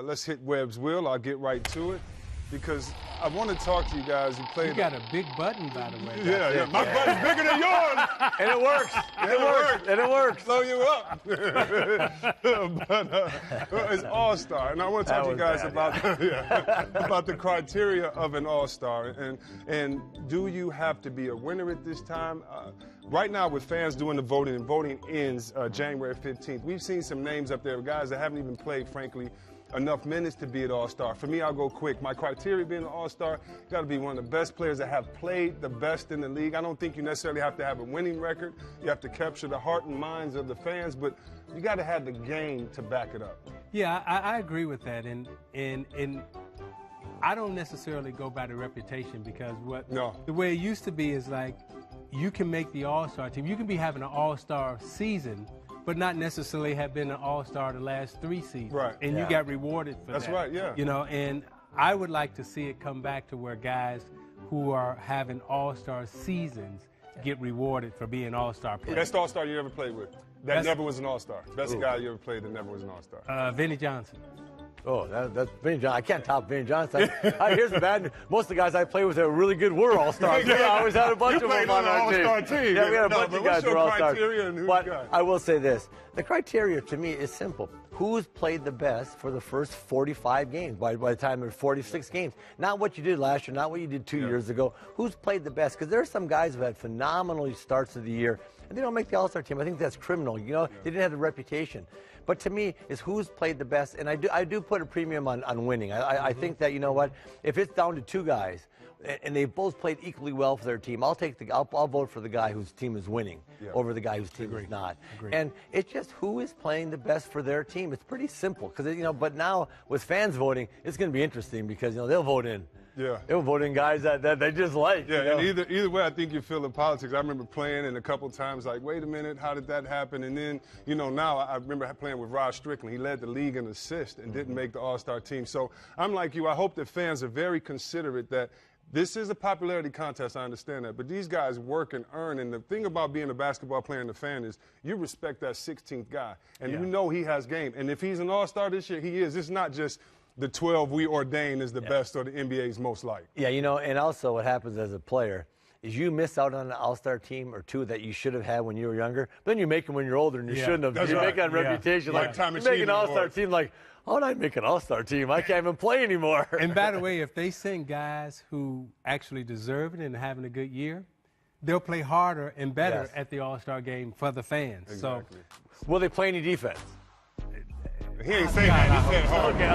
let's hit Webb's wheel. I'll get right to it because I want to talk to you guys who played. You got a big button, by the way. Yeah. My button's bigger than yours. And it works. And it works. Slow you up. But it's All-Star. And I want to talk to you guys about the criteria of an All-Star. And do you have to be a winner at this time? Right now, with fans doing the voting, and voting ends January 15th, we've seen some names up there of guys that haven't even played, frankly, enough minutes to be an All-Star. For me, I'll go quick. My criteria being an All-Star, you got to be one of the best players that have played the best in the league. I don't think you necessarily have to have a winning record. You have to capture the heart and minds of the fans, but you got to have the game to back it up. Yeah, I agree with that. And I don't necessarily go by the reputation because the way it used to be is like you can make the All-Star team. You can be having an All-Star season, but not necessarily have been an All-Star the last 3 seasons. Right. And you got rewarded for that. That's right, yeah. You know, and I would like to see it come back to where guys who are having All-Star seasons get rewarded for being All-Star players. Best All-Star you ever played with? That never was an All-Star. Best guy you ever played that never was an All-Star. Vinnie Johnson. Oh, that's Vinnie Johnson. I can't top Vinnie Johnson. Here's the bad news. Most of the guys I play with are really good were All-Stars. We always had a bunch of them on our team. Yeah, we had a bunch of guys who were All-Stars. But I will say this. The criteria to me is simple. Who's played the best for the first 45 games by the time there's 46 games? Not what you did last year, not what you did 2 years ago. Who's played the best? Because there are some guys who had phenomenal starts of the year, and they don't make the All-Star team. I think that's criminal. You know, they didn't have the reputation. But to me, is who's played the best, and I do put a premium on winning. I think that, you know what, if it's down to 2 guys, and they both played equally well for their team, I'll vote for the guy whose team is winning over the guy whose team is not. And it's just who is playing the best for their team. It's pretty simple, because but now with fans voting, it's going to be interesting because they'll vote in. Yeah. They'll vote in guys that they just like. Yeah, and either way, I think you feel in politics. I remember playing and a couple times like, wait a minute, how did that happen? And then, now I remember playing with Rod Strickland. He led the league in assists and didn't make the All-Star team. So I'm like you. I hope that fans are very considerate that this is a popularity contest, I understand that, but these guys work and earn, and the thing about being a basketball player and a fan is you respect that 16th guy, and you know he has game. And if he's an All-Star this year, he is. It's not just the 12 we ordain as the best or the NBA's most liked. Yeah, and also what happens as a player is you miss out on an All-Star team or 2 that you should have had when you were younger. Then you make them when you're older, and you shouldn't have. That's you right. make that reputation like you make an All-Star team like, how did I make an All-Star team? I can't even play anymore. And by the way, if they send guys who actually deserve it and having a good year, they'll play harder and better at the All-Star game for the fans. Exactly. So, will they play any defense? He ain't saying that. He said hard. Okay,